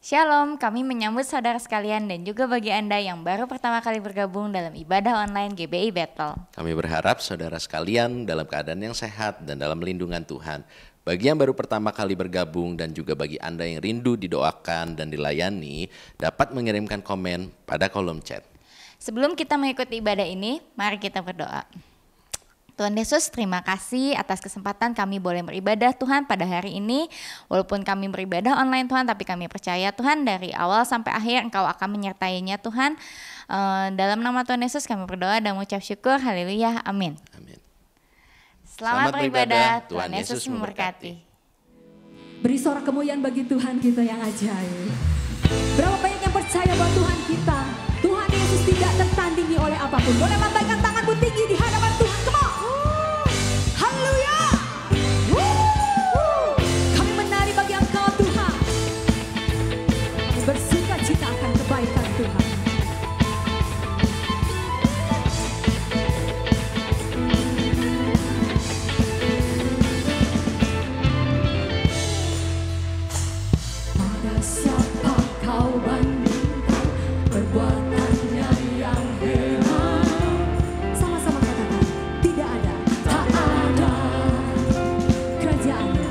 Shalom, kami menyambut saudara sekalian dan juga bagi Anda yang baru pertama kali bergabung dalam ibadah online GBI Battle. Kami berharap saudara sekalian dalam keadaan yang sehat dan dalam lindungan Tuhan. Bagi yang baru pertama kali bergabung dan juga bagi Anda yang rindu didoakan dan dilayani, dapat mengirimkan komen pada kolom chat. Sebelum kita mengikuti ibadah ini, mari kita berdoa. Tuhan Yesus, terima kasih atas kesempatan kami boleh beribadah Tuhan pada hari ini. Walaupun kami beribadah online Tuhan, tapi kami percaya Tuhan dari awal sampai akhir Engkau akan menyertainya Tuhan. Dalam nama Tuhan Yesus kami berdoa dan mengucap syukur. Haleluya, amin. Amin. Selamat beribadah, Tuhan Yesus memberkati. Beri sorak kemuliaan bagi Tuhan kita yang ajaib. Berapa banyak yang percaya bahwa Tuhan kita, Tuhan Yesus tidak tertandingi oleh apapun. Boleh lambaikan tanganmu tinggi di hadapan Tuhan. Come on. Haleluya. Kami menari bagi Engkau Tuhan. Kami bersuka cita akan kebaikan Tuhan. Pada siapa kau bandingkan perbuatannya yang heran? Sama-sama katakan, tidak ada, tak ada. Kerajaannya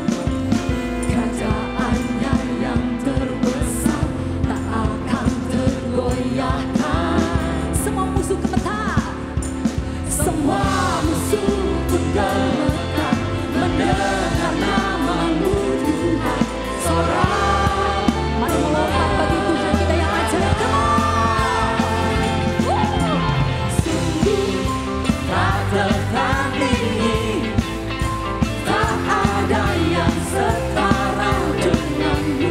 yang terbesar tak akan tergoyahkan. Semua musuh gemetar, semua musuh pun gemetar mendengar nama-Mu Tuhan. Sorak, mari melompat bagi Tuhan kita yang ajaib. Come on. Sungguh tak tertandingi, tak ada yang setara denganmu.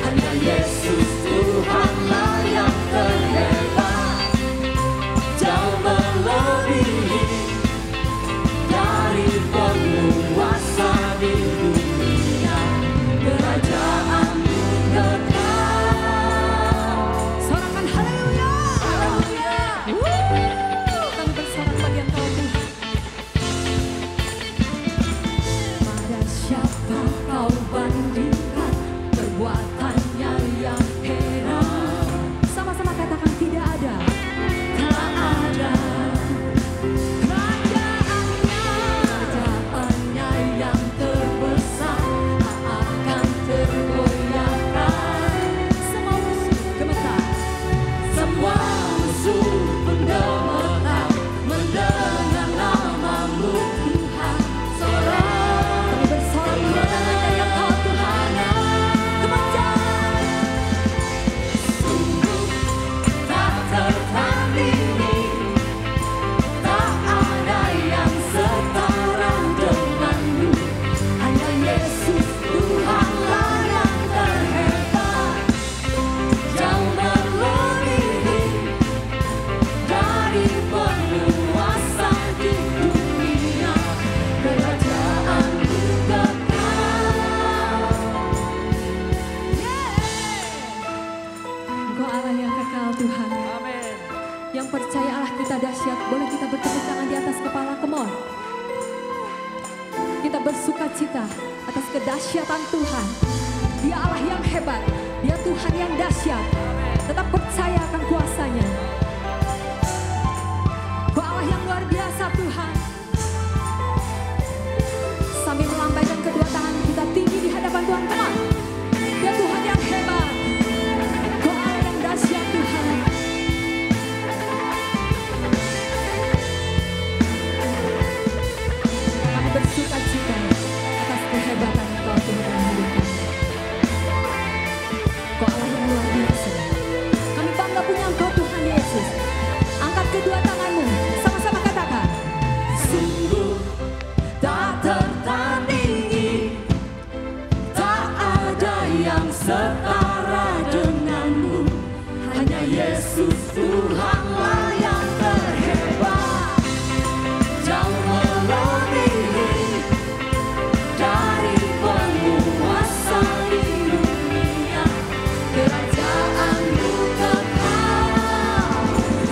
Hanya Yesus Tuhanlah yang terhebat, jauh melebihi dari penguasa di dunia. Kerajaan-Mu kekal. Sorakan haleluya. Haleluya. Kami bersorak bagi Engkau Tuhan. Pada siapa kau bandingkan perbuatannya yang heran? Sama-sama katakan tidak ada. Tak ada. Kerajaannya yang terbesar tak akan tergoyahkan. Semua musuh gemetar, semua musuh pun gemetar mendengar nama-Mu Tuhan. Sorak, kami bersorak mendengarkan yang Kau Tuhan. Kemanjaan, sungguh tak tertandingi, tak ada yang setara denganmu. Hanya Yesus Tuhanlah yang terhebat, jauh melebihi dari penguasa di dunia. Kerajaan-Mu kekal. Engkau Allah yang kekal Tuhan. Yang percaya Allah kita dahsyat, boleh kita bertepuk tangan di atas kepala, come on. Kita bersuka cita atas kedahsyatan Tuhan. Dia Allah yang hebat, Dia Tuhan yang dahsyat. Tetap percaya akan kuasanya. Kau Allah yang luar biasa Tuhan. Sambil melambaikan kedua tangan kita tinggi di hadapan Tuhan, come on. Dia Tuhan yang hebat, Kau Allah yang dahsyat Tuhan. Kami bersuka cita atas kehebatan Engkau Tuhan dalam hidup kami. Kau Allah yang luar biasa. Kami bangga punya Engkau Tuhan Yesus. Angkat kedua tanganmu, sama-sama katakan. Sungguh tak tertandingi, tak ada yang setara denganmu. Hanya Yesus Tuhanlah yang terhebat, jauh melebihi dari penguasa di dunia. Kerajaan-Mu kekal.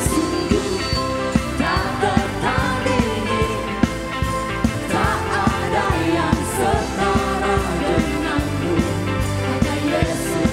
Sungguh tak tertandingi, tak ada yang setara denganmu. Hanya Yesus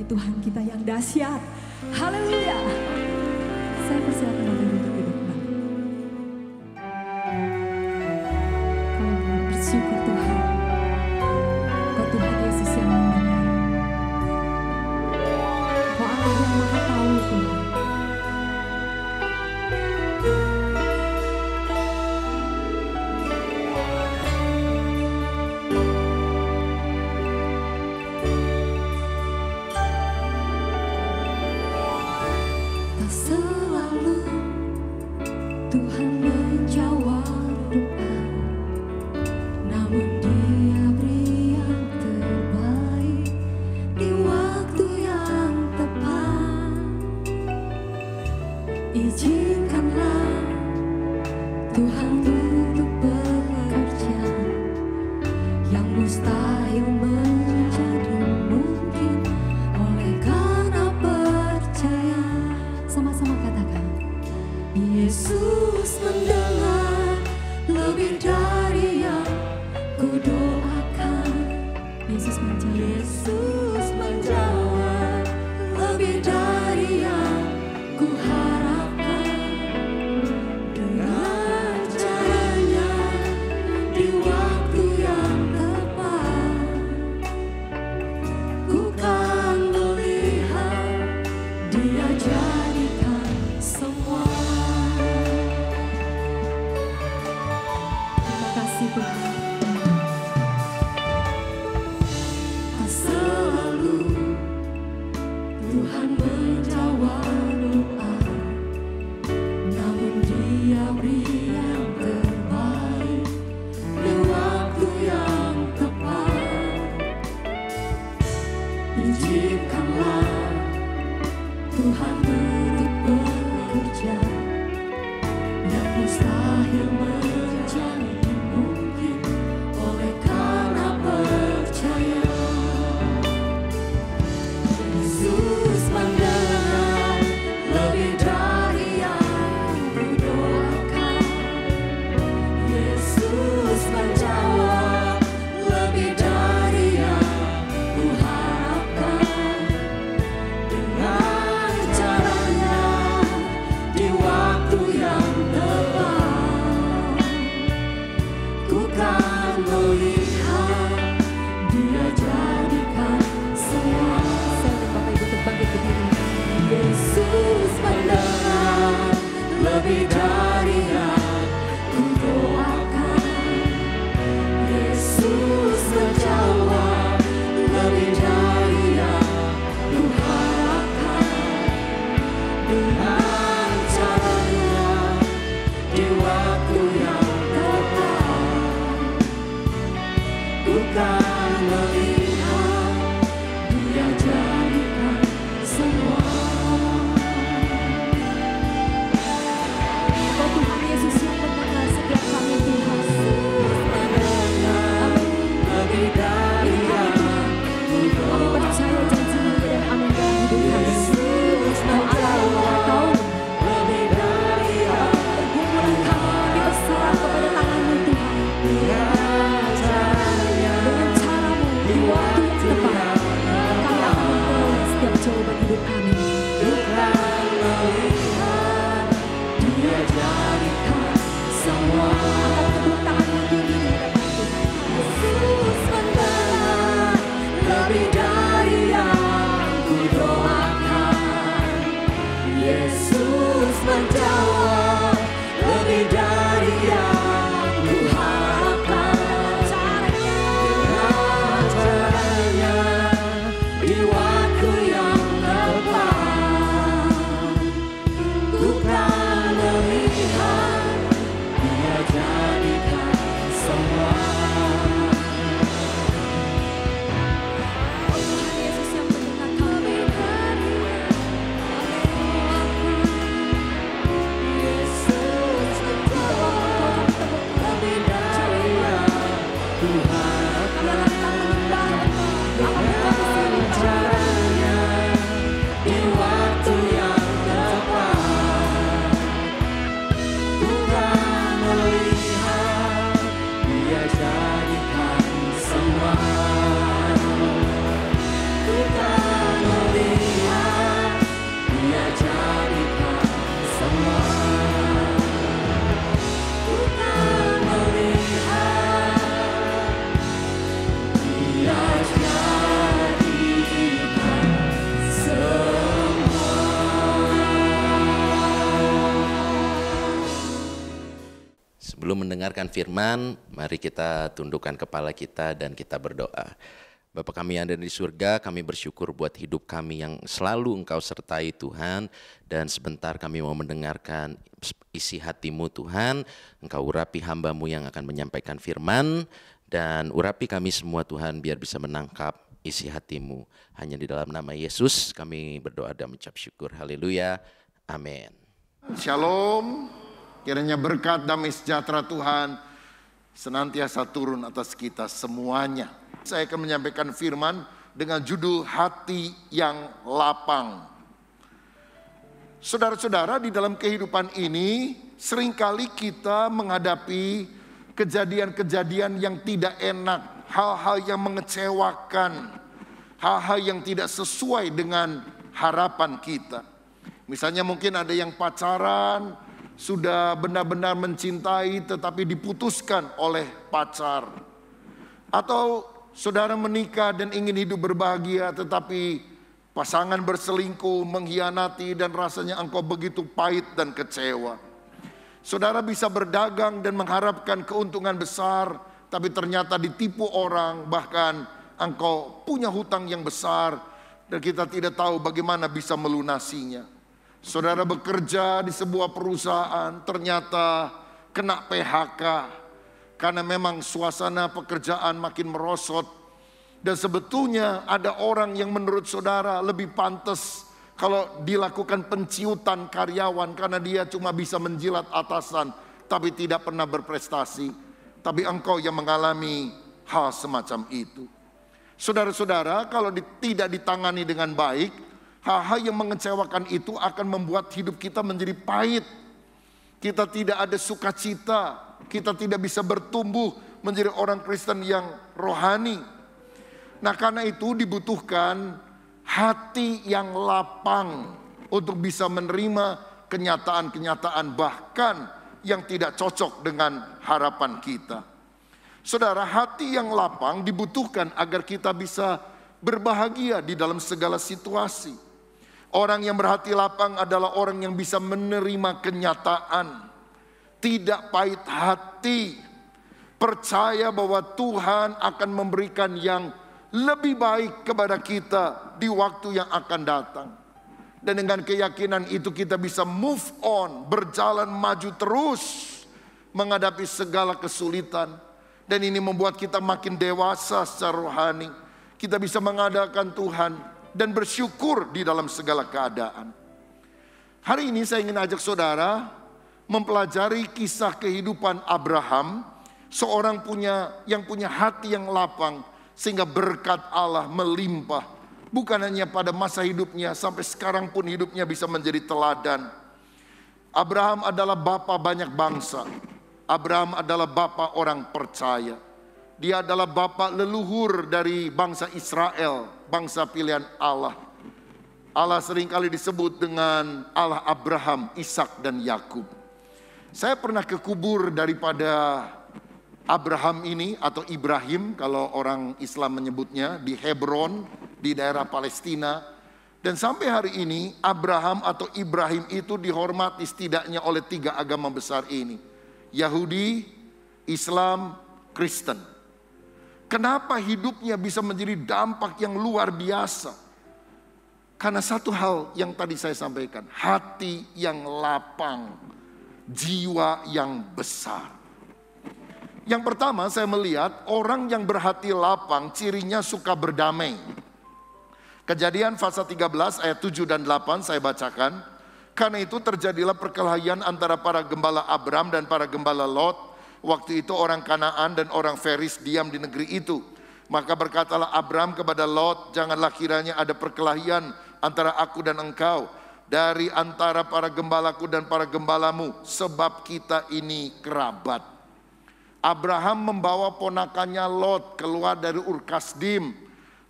Tuhan kita yang dahsyat. Haleluya. Saya persilakan Bapak Ibu untuk duduk kembali. Kami mau bersyukur Tuhan. Kau Tuhan Yesus yang mendengar. Kau Allah yang maha tahu Tuhan. Tak selalu Tuhan menjawab doa, namun Dia beri yang terbaik di waktu yang tepat. Izinkanlah Tuhan untuk bekerja, yang mustahil menjadi mungkin oleh karena percaya. Sama-sama katakan, Yesus mendengar lebih dari yang kudoakan. Yesus menjawab. Yesus menjawab lebih dari yang kuharapkan. Dengan caranya di waktu yang tepat, ku kan melihat Dia jadikan semua. Terima kasih Tuhan. Tak selalu Tuhan menjawab doa, namun Dia beri yang terbaik di waktu yang tepat. Izinkanlah Tuhan untuk bekerja, yang mustahil menjadi mungkin oleh karena percaya. Yesus mendengar lebih dari yang kudoakan. Yesus menjawab lebih dari yang kuharapkan. Dengan caranya di waktu yang tepat, ku kan melihat Dia jadikan semua. Saya dan Bapak Ibu terbangkit berdiri. Yesus mendengar lebih dari yang kudoakan. Yesus menjawab lebih dari yang kuharapkan. Dengan caranya di waktu yang tepat, ku kan melihat Dia jadikan semua. Oh Tuhan Yesus yang mendengar setiap kami Tuhan. Lebih dari yang kami percaya janji-Mu dan amin dalam hidup kami. Kau Allah yang maha tahu. Lebih dari yang pergumulan kami diperserah kepada tangan-Mu Tuhan. Dengan cara-Mu di waktu yang tepat, kami akan memperoleh setiap jawaban hidup kami. Bukan melihat Dia jadikan semua. Angkat kedua tangan-Mu tinggi di hadapan Tuhan. Yesus mendengar lebih dari yang kudoakan. Yesus menjawab lebih dari yang kuharapkan. Dengan caranya di waktu yang tepat, ku kan melihat Dia jadikan semua. Oh Tuhan Yesus yang mendengar kami. sebelum mendengarkan firman, mari kita tundukkan kepala kita dan kita berdoa. Bapa kami yang ada di surga, kami bersyukur buat hidup kami yang selalu Engkau sertai Tuhan. Dan sebentar kami mau mendengarkan isi hati-Mu Tuhan. Engkau urapi hamba-Mu yang akan menyampaikan firman. Dan urapi kami semua Tuhan biar bisa menangkap isi hati-Mu. Hanya di dalam nama Yesus kami berdoa dan mengucap syukur. Haleluya. Amin. Shalom. Kiranya berkat damai sejahtera Tuhan senantiasa turun atas kita semuanya. Saya akan menyampaikan firman dengan judul hati yang lapang. Saudara-saudara, di dalam kehidupan ini seringkali kita menghadapi kejadian-kejadian yang tidak enak, hal-hal yang mengecewakan, hal-hal yang tidak sesuai dengan harapan kita. Misalnya mungkin ada yang pacaran, sudah benar-benar mencintai tetapi diputuskan oleh pacar. Atau saudara menikah dan ingin hidup berbahagia tetapi pasangan berselingkuh, mengkhianati dan rasanya engkau begitu pahit dan kecewa. Saudara bisa berdagang dan mengharapkan keuntungan besar tapi ternyata ditipu orang, bahkan engkau punya hutang yang besar dan kita tidak tahu bagaimana bisa melunasinya. Saudara bekerja di sebuah perusahaan, ternyata kena PHK karena memang suasana pekerjaan makin merosot. Dan sebetulnya ada orang yang menurut saudara lebih pantas kalau dilakukan penciutan karyawan karena dia cuma bisa menjilat atasan tapi tidak pernah berprestasi. Tapi engkau yang mengalami hal semacam itu. Saudara-saudara, kalau tidak ditangani dengan baik, hal-hal yang mengecewakan itu akan membuat hidup kita menjadi pahit. Kita tidak ada sukacita, kita tidak bisa bertumbuh menjadi orang Kristen yang rohani. Nah, karena itu dibutuhkan hati yang lapang untuk bisa menerima kenyataan-kenyataan bahkan yang tidak cocok dengan harapan kita. Saudara, hati yang lapang dibutuhkan agar kita bisa berbahagia di dalam segala situasi. Orang yang berhati lapang adalah orang yang bisa menerima kenyataan, tidak pahit hati, percaya bahwa Tuhan akan memberikan yang lebih baik kepada kita di waktu yang akan datang. Dan dengan keyakinan itu kita bisa move on, berjalan maju terus menghadapi segala kesulitan. Dan ini membuat kita makin dewasa secara rohani. Kita bisa mengandalkan Tuhan dan bersyukur di dalam segala keadaan. Hari ini saya ingin ajak saudara mempelajari kisah kehidupan Abraham, seorang yang punya hati yang lapang sehingga berkat Allah melimpah. Bukan hanya pada masa hidupnya, sampai sekarang pun hidupnya bisa menjadi teladan. Abraham adalah bapa banyak bangsa. Abraham adalah bapa orang percaya. Dia adalah bapa leluhur dari bangsa Israel, bangsa pilihan Allah. Allah seringkali disebut dengan Allah Abraham, Ishak dan Yakub. Saya pernah ke kubur daripada Abraham ini atau Ibrahim kalau orang Islam menyebutnya di Hebron di daerah Palestina. Dan sampai hari ini Abraham atau Ibrahim itu dihormati setidaknya oleh 3 agama besar ini. Yahudi, Islam, Kristen. Kenapa hidupnya bisa menjadi dampak yang luar biasa? Karena satu hal yang tadi saya sampaikan, hati yang lapang, jiwa yang besar. Yang pertama saya melihat orang yang berhati lapang cirinya suka berdamai. Kejadian pasal 13 ayat 7 dan 8 saya bacakan. Karena itu terjadilah perkelahian antara para gembala Abram dan para gembala Lot. Waktu itu orang Kanaan dan orang Feris diam di negeri itu. Maka berkatalah Abram kepada Lot, janganlah kiranya ada perkelahian antara aku dan engkau dari antara para gembalaku dan para gembalamu, sebab kita ini kerabat. Abraham membawa ponakannya Lot keluar dari Ur Kasdim,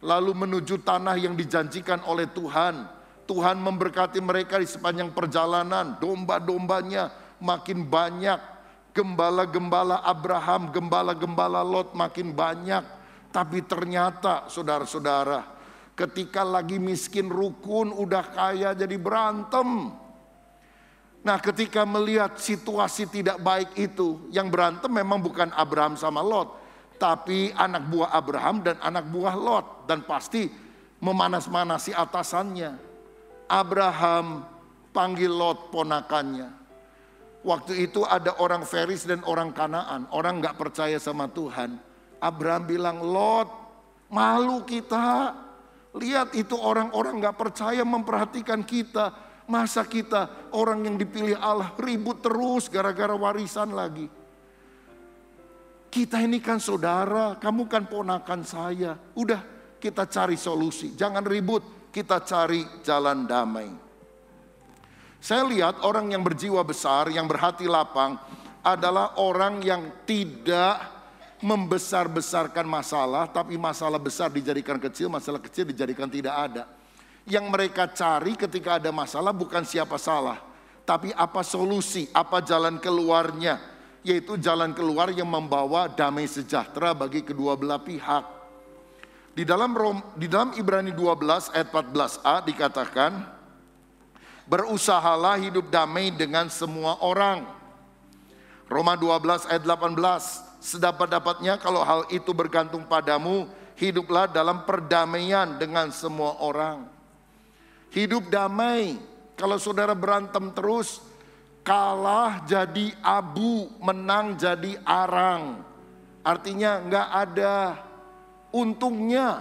lalu menuju tanah yang dijanjikan oleh Tuhan. Tuhan memberkati mereka di sepanjang perjalanan, domba-dombanya makin banyak. Gembala-gembala Abraham, gembala-gembala Lot makin banyak. Tapi ternyata saudara-saudara, ketika lagi miskin rukun udah kaya jadi berantem. Nah, ketika melihat situasi tidak baik itu, yang berantem memang bukan Abraham sama Lot, tapi anak buah Abraham dan anak buah Lot, dan pasti memanas-manasi atasannya. Abraham panggil Lot ponakannya. Waktu itu ada orang Feris dan orang Kanaan, orang gak percaya sama Tuhan. Abraham bilang, Lot, malu kita. Lihat itu orang-orang gak percaya memperhatikan kita. Masa kita orang yang dipilih Allah ribut terus gara-gara warisan lagi. Kita ini kan saudara, kamu kan ponakan saya. Udah, kita cari solusi, jangan ribut, kita cari jalan damai. Saya lihat orang yang berjiwa besar, yang berhati lapang adalah orang yang tidak membesar-besarkan masalah, tapi masalah besar dijadikan kecil, masalah kecil dijadikan tidak ada. Yang mereka cari ketika ada masalah bukan siapa salah, tapi apa solusi, apa jalan keluarnya, yaitu jalan keluar yang membawa damai sejahtera bagi kedua belah pihak. Di dalam Ibrani 12 ayat 14a dikatakan, berusahalah hidup damai dengan semua orang. Roma 12 ayat 18, sedapat-dapatnya kalau hal itu bergantung padamu, hiduplah dalam perdamaian dengan semua orang. Hidup damai. Kalau saudara berantem terus, kalah jadi abu, menang jadi arang. Artinya nggak ada untungnya.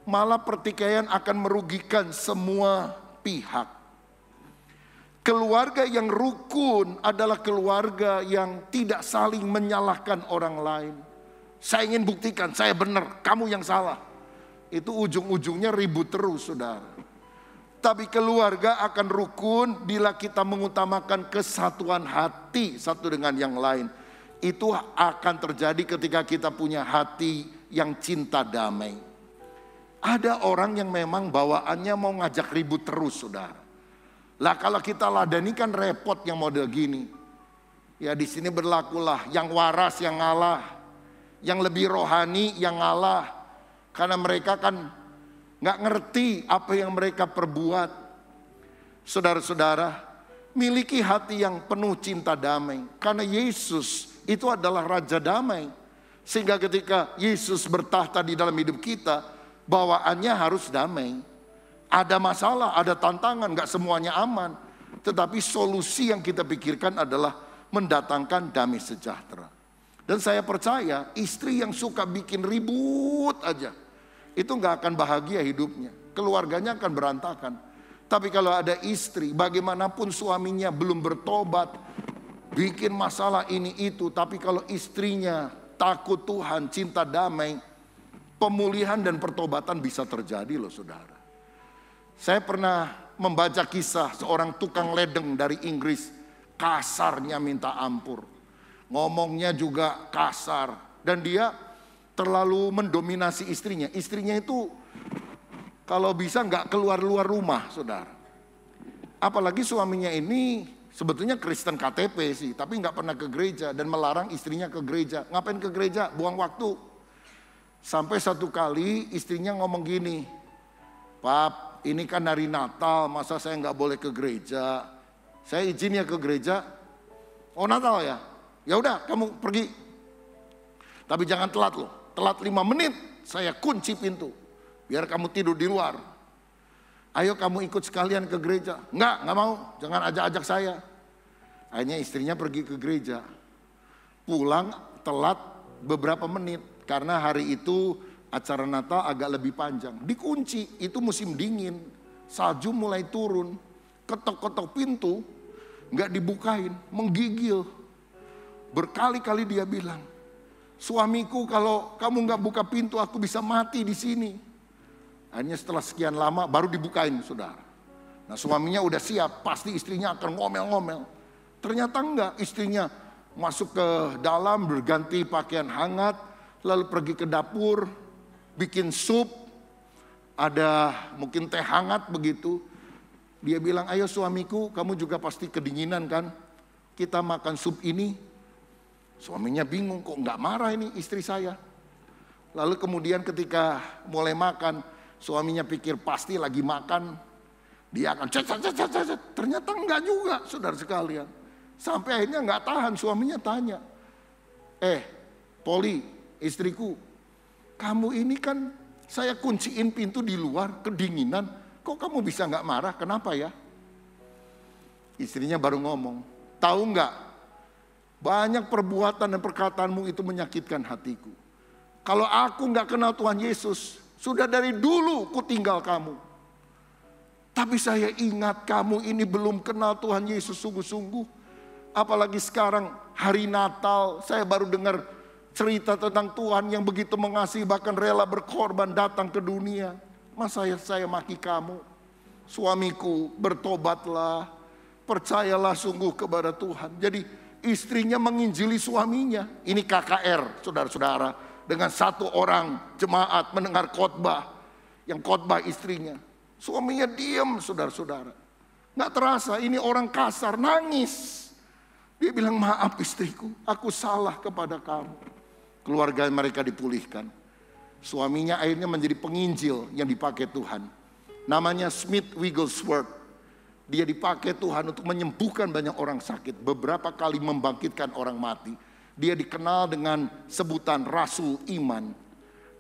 Malah pertikaian akan merugikan semua pihak. Keluarga yang rukun adalah keluarga yang tidak saling menyalahkan orang lain. Saya ingin buktikan, saya benar, kamu yang salah. Itu ujung-ujungnya ribut terus, saudara. Tapi keluarga akan rukun bila kita mengutamakan kesatuan hati satu dengan yang lain. Itu akan terjadi ketika kita punya hati yang cinta damai. Ada orang yang memang bawaannya mau ngajak ribut terus, saudara. Lah kalau kita ladani kan repot yang model gini. Ya di sini berlakulah yang waras yang ngalah, yang lebih rohani yang ngalah. Karena mereka kan nggak ngerti apa yang mereka perbuat. Saudara-saudara, miliki hati yang penuh cinta damai. Karena Yesus itu adalah Raja Damai. Sehingga ketika Yesus bertahta di dalam hidup kita, bawaannya harus damai. Ada masalah, ada tantangan, nggak semuanya aman. Tetapi solusi yang kita pikirkan adalah mendatangkan damai sejahtera. Dan saya percaya istri yang suka bikin ribut aja, itu nggak akan bahagia hidupnya. Keluarganya akan berantakan. Tapi kalau ada istri, bagaimanapun suaminya belum bertobat, bikin masalah ini itu, tapi kalau istrinya takut Tuhan, cinta damai, pemulihan dan pertobatan bisa terjadi loh saudara. Saya pernah membaca kisah seorang tukang ledeng dari Inggris, kasarnya minta ampun. Ngomongnya juga kasar, dan dia terlalu mendominasi istrinya. Istrinya itu kalau bisa nggak keluar-luar rumah, saudara. Apalagi suaminya ini sebetulnya Kristen KTP sih, tapi nggak pernah ke gereja dan melarang istrinya ke gereja. Ngapain ke gereja? Buang waktu. Sampai satu kali istrinya ngomong gini, Pap, ini kan hari Natal, masa saya nggak boleh ke gereja? Saya izin ya ke gereja. Oh Natal ya? Ya udah, kamu pergi. Tapi jangan telat loh. Telat 5 menit, saya kunci pintu. Biar kamu tidur di luar. Ayo kamu ikut sekalian ke gereja. Enggak mau, jangan ajak-ajak saya. Akhirnya istrinya pergi ke gereja. Pulang telat beberapa menit. Karena hari itu acara Natal agak lebih panjang. Dikunci, itu musim dingin. Salju mulai turun. Ketok-ketok pintu, enggak dibukain, menggigil. Berkali-kali dia bilang, suamiku kalau kamu nggak buka pintu aku bisa mati di sini. Hanya setelah sekian lama baru dibukain saudara. Nah suaminya udah siap, pasti istrinya akan ngomel-ngomel. Ternyata enggak, istrinya masuk ke dalam berganti pakaian hangat. Lalu pergi ke dapur, bikin sup. Ada mungkin teh hangat begitu. Dia bilang, ayo suamiku kamu juga pasti kedinginan kan. Kita makan sup ini. Suaminya bingung, kok nggak marah ini istri saya. Lalu kemudian ketika mulai makan, suaminya pikir pasti lagi makan. Dia akan ternyata enggak juga, saudara sekalian. Sampai akhirnya enggak tahan, suaminya tanya, Poli, istriku, kamu ini kan saya kunciin pintu di luar, kedinginan, kok kamu bisa enggak marah, kenapa ya? Istrinya baru ngomong, tahu enggak, banyak perbuatan dan perkataanmu itu menyakitkan hatiku. Kalau aku enggak kenal Tuhan Yesus, sudah dari dulu ku tinggal kamu. Tapi saya ingat kamu ini belum kenal Tuhan Yesus sungguh-sungguh. Apalagi sekarang hari Natal, saya baru dengar cerita tentang Tuhan yang begitu mengasihi, bahkan rela berkorban datang ke dunia. Masa saya maki kamu? Suamiku, bertobatlah, percayalah sungguh kepada Tuhan. Jadi istrinya menginjili suaminya. Ini KKR, saudara-saudara. Dengan satu orang jemaat mendengar khotbah, yang khotbah istrinya. Suaminya diam, saudara-saudara. Nggak terasa, ini orang kasar, nangis. Dia bilang, maaf istriku, aku salah kepada kamu. Keluarga mereka dipulihkan. Suaminya akhirnya menjadi penginjil yang dipakai Tuhan. Namanya Smith Wigglesworth. Dia dipakai Tuhan untuk menyembuhkan banyak orang sakit. Beberapa kali membangkitkan orang mati. Dia dikenal dengan sebutan Rasul Iman.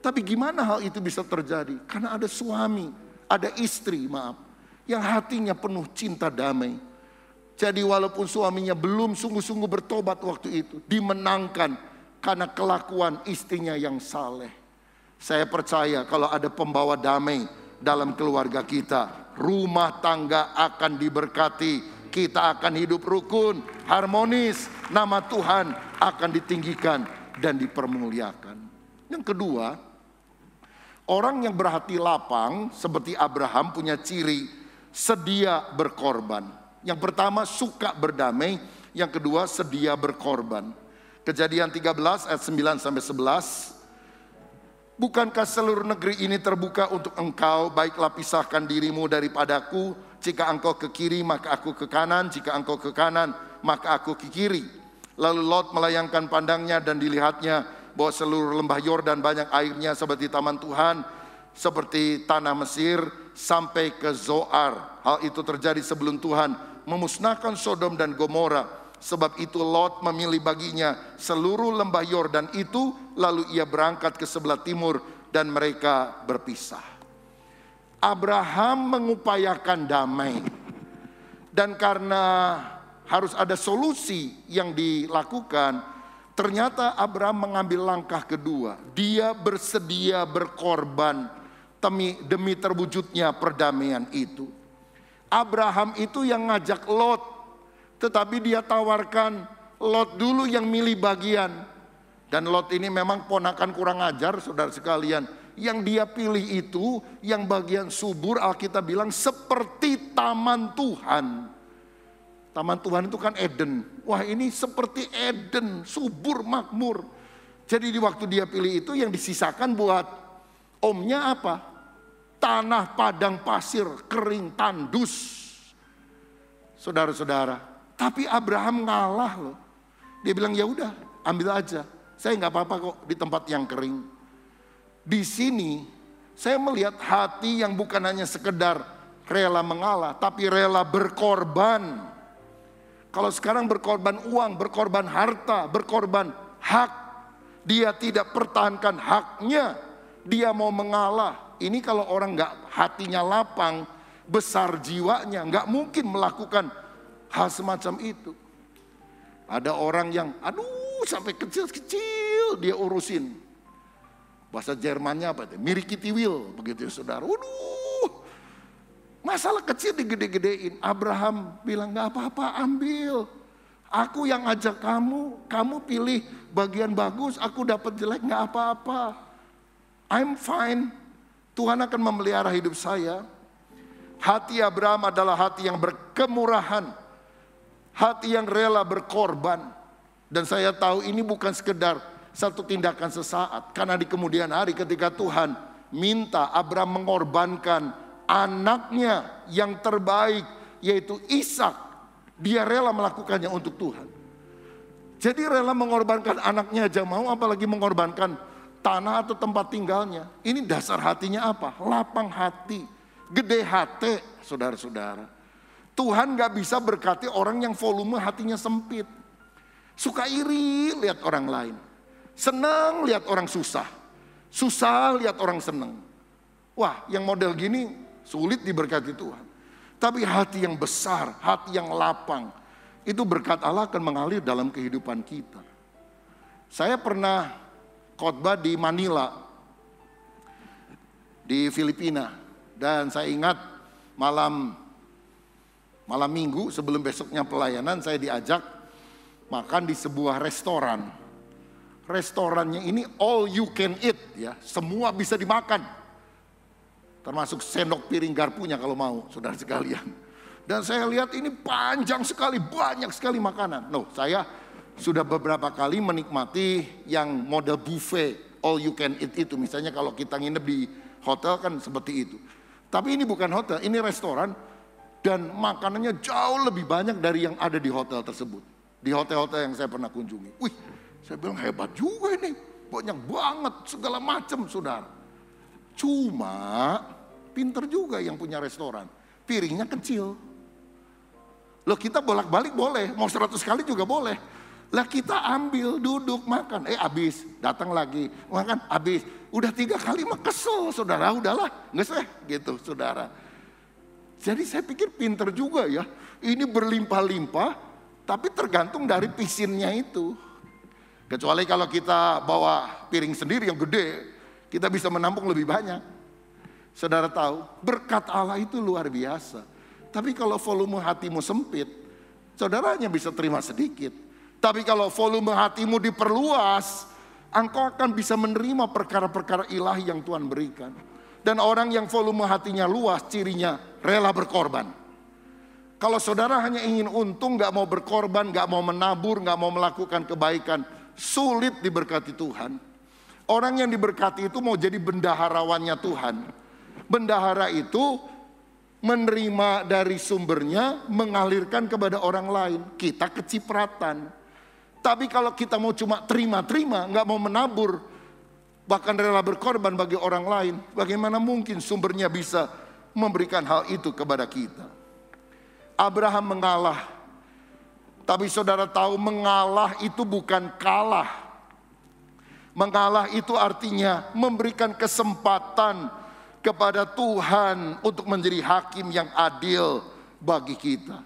Tapi gimana hal itu bisa terjadi? Karena ada suami. Ada istri, yang hatinya penuh cinta damai. Jadi walaupun suaminya belum sungguh-sungguh bertobat waktu itu, dimenangkan karena kelakuan istrinya yang saleh. Saya percaya kalau ada pembawa damai dalam keluarga kita, rumah tangga akan diberkati, kita akan hidup rukun, harmonis, nama Tuhan akan ditinggikan dan dipermuliakan. Yang kedua, orang yang berhati lapang seperti Abraham punya ciri sedia berkorban. Yang pertama suka berdamai, yang kedua sedia berkorban. Kejadian 13 ayat 9 sampai 11. Bukankah seluruh negeri ini terbuka untuk engkau, baiklah pisahkan dirimu daripadaku. Jika engkau ke kiri maka aku ke kanan, jika engkau ke kanan maka aku ke kiri. Lalu Lot melayangkan pandangnya dan dilihatnya bahwa seluruh lembah Yordan banyak airnya seperti taman Tuhan, seperti tanah Mesir sampai ke Zoar. Hal itu terjadi sebelum Tuhan memusnahkan Sodom dan Gomora. Sebab itu Lot memilih baginya seluruh lembah Yordan itu, lalu ia berangkat ke sebelah timur dan mereka berpisah. Abraham mengupayakan damai. Dan karena harus ada solusi yang dilakukan, ternyata Abraham mengambil langkah kedua. Dia bersedia berkorban demi terwujudnya perdamaian itu. Abraham itu yang ngajak Lot, tetapi dia tawarkan Lot dulu yang milih bagian. Dan Lot ini memang ponakan kurang ajar, saudara sekalian. Yang dia pilih itu, yang bagian subur, Alkitab bilang seperti taman Tuhan. Taman Tuhan itu kan Eden. Wah, ini seperti Eden, subur, makmur. Jadi di waktu dia pilih itu, yang disisakan buat omnya apa? Tanah padang pasir, kering, tandus. Saudara-saudara, tapi Abraham ngalah loh. Dia bilang, ya udah, ambil aja. Saya nggak apa-apa kok di tempat yang kering. Di sini saya melihat hati yang bukan hanya sekedar rela mengalah, tapi rela berkorban. Kalau sekarang berkorban uang, berkorban harta, berkorban hak. Dia tidak pertahankan haknya. Dia mau mengalah. Ini kalau orang gak hatinya lapang, besar jiwanya, gak mungkin melakukan hal semacam itu. Ada orang yang sampai kecil-kecil dia urusin. Bahasa Jermannya apa itu? Mirikitiwil, begitu ya saudara. Masalah kecil digede-gedein. Abraham bilang, gak apa-apa, ambil. Aku yang ajak kamu pilih bagian bagus, aku dapat jelek, gak apa-apa. I'm fine. Tuhan akan memelihara hidup saya. Hati Abraham adalah hati yang berkemurahan. Hati yang rela berkorban. Dan saya tahu ini bukan sekedar satu tindakan sesaat. Karena di kemudian hari ketika Tuhan minta Abraham mengorbankan anaknya yang terbaik, yaitu Ishak, dia rela melakukannya untuk Tuhan. Jadi rela mengorbankan anaknya aja mau, apalagi mengorbankan tanah atau tempat tinggalnya. Ini dasar hatinya apa? Lapang hati, gede hati, saudara-saudara. Tuhan gak bisa berkati orang yang volume hatinya sempit. Suka iri lihat orang lain. Senang lihat orang susah. Susah lihat orang senang. Wah, yang model gini sulit diberkati Tuhan. Tapi hati yang besar, hati yang lapang, itu berkat Allah akan mengalir dalam kehidupan kita. Saya pernah khotbah di Manila, di Filipina. Dan saya ingat malam minggu sebelum besoknya pelayanan, saya diajak makan di sebuah restoran. Restorannya ini all you can eat ya, semua bisa dimakan. Termasuk sendok piring garpunya kalau mau, saudara sekalian. Dan saya lihat ini panjang sekali, banyak sekali makanan. Saya sudah beberapa kali menikmati yang model buffet, all you can eat itu. Misalnya kalau kita nginep di hotel kan seperti itu. Tapi ini bukan hotel, ini restoran. Dan makanannya jauh lebih banyak dari yang ada di hotel tersebut. Di hotel-hotel yang saya pernah kunjungi. Wih, saya bilang hebat juga ini. Banyak banget, segala macam saudara. Cuma pinter juga yang punya restoran. Piringnya kecil. Loh kita bolak-balik boleh, mau 100 kali juga boleh. Lah kita ambil, duduk, makan. Habis, datang lagi, makan, habis. Udah 3 kali mah kesel saudara, udahlah. Nggak sih, gitu saudara. Jadi saya pikir pinter juga ya. Ini berlimpah-limpah, tapi tergantung dari pisinnya itu. Kecuali kalau kita bawa piring sendiri yang gede, kita bisa menampung lebih banyak. Saudara tahu, berkat Allah itu luar biasa. Tapi kalau volume hatimu sempit, saudara hanya bisa terima sedikit. Tapi kalau volume hatimu diperluas, engkau akan bisa menerima perkara-perkara ilahi yang Tuhan berikan. Dan orang yang volume hatinya luas, cirinya rela berkorban. Kalau saudara hanya ingin untung, gak mau berkorban, gak mau menabur, gak mau melakukan kebaikan, sulit diberkati Tuhan. Orang yang diberkati itu mau jadi bendaharawannya Tuhan. Bendahara itu menerima dari sumbernya, mengalirkan kepada orang lain. Kita kecipratan. Tapi kalau kita mau cuma terima-terima, gak mau menabur, bahkan rela berkorban bagi orang lain, bagaimana mungkin sumbernya bisa memberikan hal itu kepada kita? Abraham mengalah. Tapi saudara tahu, mengalah itu bukan kalah. Mengalah itu artinya memberikan kesempatan kepada Tuhan untuk menjadi hakim yang adil bagi kita.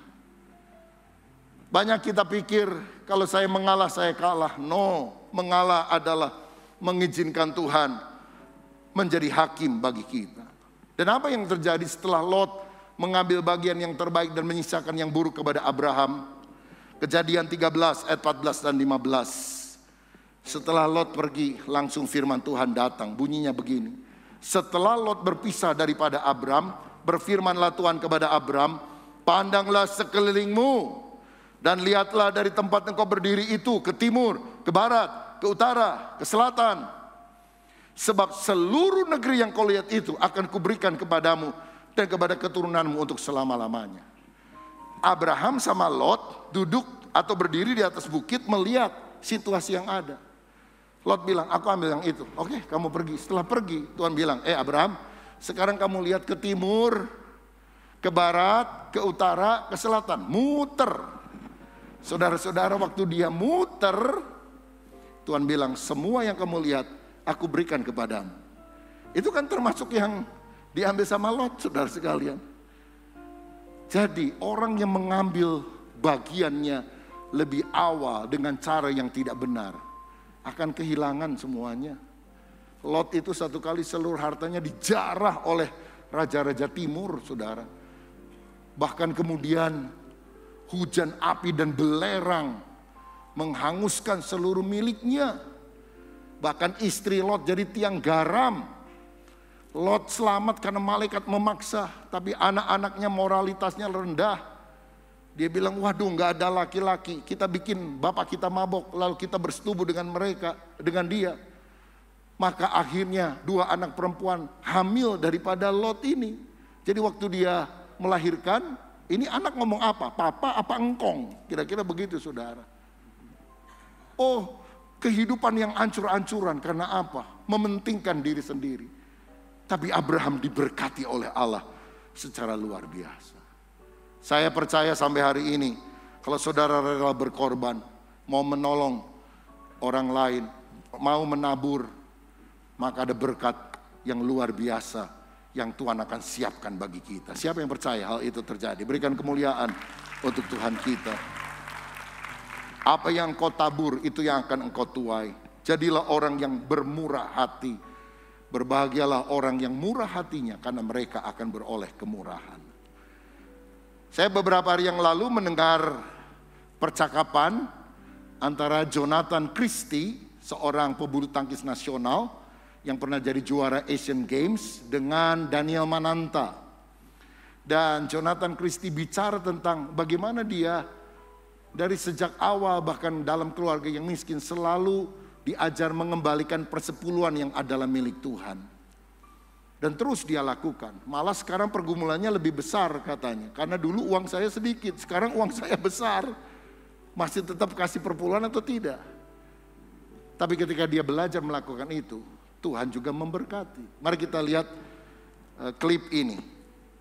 Banyak kita pikir kalau saya mengalah saya kalah. No, mengalah adalah mengizinkan Tuhan menjadi hakim bagi kita. Dan apa yang terjadi setelah Lot mengambil bagian yang terbaik dan menyisakan yang buruk kepada Abraham? Kejadian 13 ayat 14 dan 15. Setelah Lot pergi, langsung firman Tuhan datang. Bunyinya begini. Setelah Lot berpisah daripada Abram, berfirmanlah Tuhan kepada Abram, pandanglah sekelilingmu dan lihatlah dari tempat engkau berdiri itu ke timur, ke barat, ke utara, ke selatan. Sebab seluruh negeri yang kau lihat itu akan kuberikan kepadamu dan kepada keturunanmu untuk selama-lamanya. Abraham sama Lot duduk atau berdiri di atas bukit melihat situasi yang ada. Lot bilang, aku ambil yang itu. Oke, kamu pergi. Setelah pergi, Tuhan bilang, Abraham, sekarang kamu lihat ke timur, ke barat, ke utara, ke selatan. Muter. Saudara-saudara, waktu dia muter, Tuhan bilang, semua yang kamu lihat, aku berikan kepadamu. Itu kan termasuk yang diambil sama Lot, saudara sekalian. Jadi, orang yang mengambil bagiannya lebih awal dengan cara yang tidak benar, akan kehilangan semuanya. Lot itu satu kali seluruh hartanya dijarah oleh raja-raja timur, saudara. Bahkan kemudian hujan api dan belerang menghanguskan seluruh miliknya. Bahkan istri Lot jadi tiang garam. Lot selamat karena malaikat memaksa, tapi anak-anaknya moralitasnya rendah. Dia bilang, waduh gak ada laki-laki, kita bikin bapak kita mabok, lalu kita bersetubuh dengan mereka, dengan dia. Maka akhirnya 2 anak perempuan hamil daripada Lot ini. Jadi waktu dia melahirkan, ini anak ngomong apa? Papa apa engkong? Kira-kira begitu saudara. Oh, kehidupan yang ancur-ancuran karena apa? Mementingkan diri sendiri. Tapi Abraham diberkati oleh Allah. secara luar biasa. Saya percaya sampai hari ini, kalau saudara rela berkorban, mau menolong orang lain, mau menabur, maka ada berkat yang luar biasa yang Tuhan akan siapkan bagi kita. Siapa yang percaya hal itu terjadi? Berikan kemuliaan untuk Tuhan kita. Apa yang engkau tabur, itu yang akan engkau tuai. Jadilah orang yang bermurah hati. Berbahagialah orang yang murah hatinya, karena mereka akan beroleh kemurahan. Saya beberapa hari yang lalu mendengar percakapan antara Jonathan Christie, seorang pebulu tangkis nasional yang pernah jadi juara Asian Games, dengan Daniel Mananta. Dan Jonathan Christie bicara tentang bagaimana dia dari sejak awal, bahkan dalam keluarga yang miskin, selalu diajar mengembalikan persepuluhan yang adalah milik Tuhan. Dan terus dia lakukan. Malah sekarang pergumulannya lebih besar katanya. Karena dulu uang saya sedikit, sekarang uang saya besar. Masih tetap kasih perpuluhan atau tidak? Tapi ketika dia belajar melakukan itu, Tuhan juga memberkati. Mari kita lihat klip ini.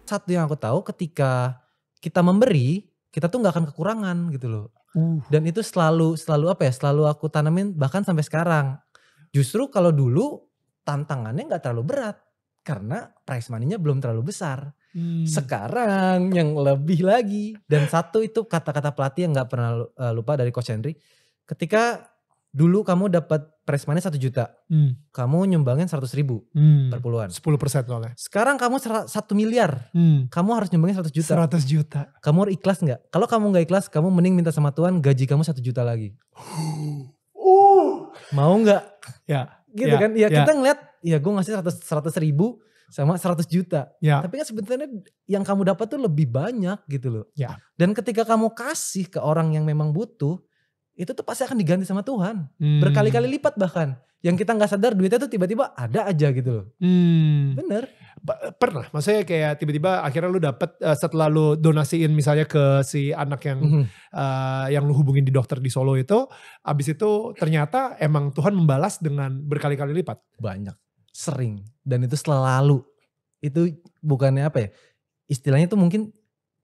Satu yang aku tahu, ketika kita memberi, kita tuh gak akan kekurangan gitu loh. Dan itu selalu apa ya, selalu aku tanamin bahkan sampai sekarang. Justru kalau dulu tantangannya gak terlalu berat. Karena prize money-nya belum terlalu besar. Sekarang yang lebih lagi. Dan satu itu kata-kata pelatih yang gak pernah lupa dari Coach Henry. Ketika dulu kamu dapat prize money 1 juta. Kamu nyumbangin 100.000 perpuluhan. 10% soalnya. Sekarang kamu 1 miliar. Kamu harus nyumbangin 100 juta. 100 juta. Kamu ikhlas gak? Kalau kamu gak ikhlas, kamu mending minta sama Tuhan gaji kamu 1 juta lagi. Mau gak? Ya. Gitu kan? Ya kita ngeliat, ya gue ngasih 100 ribu sama 100 juta. Ya. Tapi kan sebenarnya yang kamu dapat tuh lebih banyak gitu loh. Ya. Dan ketika kamu kasih ke orang yang memang butuh, itu tuh pasti akan diganti sama Tuhan. Berkali-kali lipat bahkan. Yang kita gak sadar duitnya tuh tiba-tiba ada aja gitu loh. Bener. Pernah, maksudnya kayak tiba-tiba akhirnya lu dapet setelah lu donasiin misalnya ke si anak yang lu hubungin di dokter di Solo itu, abis itu ternyata emang Tuhan membalas dengan berkali-kali lipat. Banyak, sering, dan itu selalu. Itu bukannya apa ya, istilahnya itu mungkin